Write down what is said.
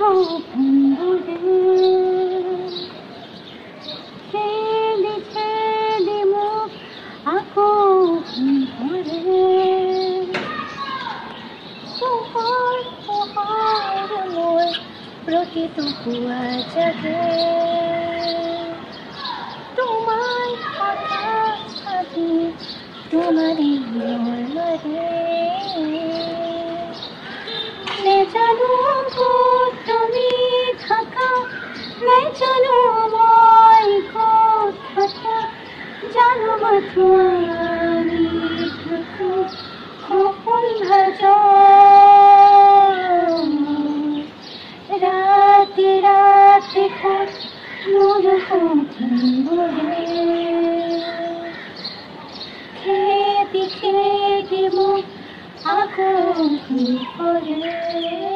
বন্ধুরে ছেড়ে ছেড়ে মুখ আকো ঘরে পোহর পোহর মোর প্রকৃত কুয়া জাগে তোমার কথা ভাবি তোমারই মরে ले चलो তুমি থাকা ले चलो মই কথা জানো মাথুয়ারি থাকা খোকন ভাজো রাতে রাতে খোঁজ মোর বলে খেতে খেতে মুখ আঁকো করে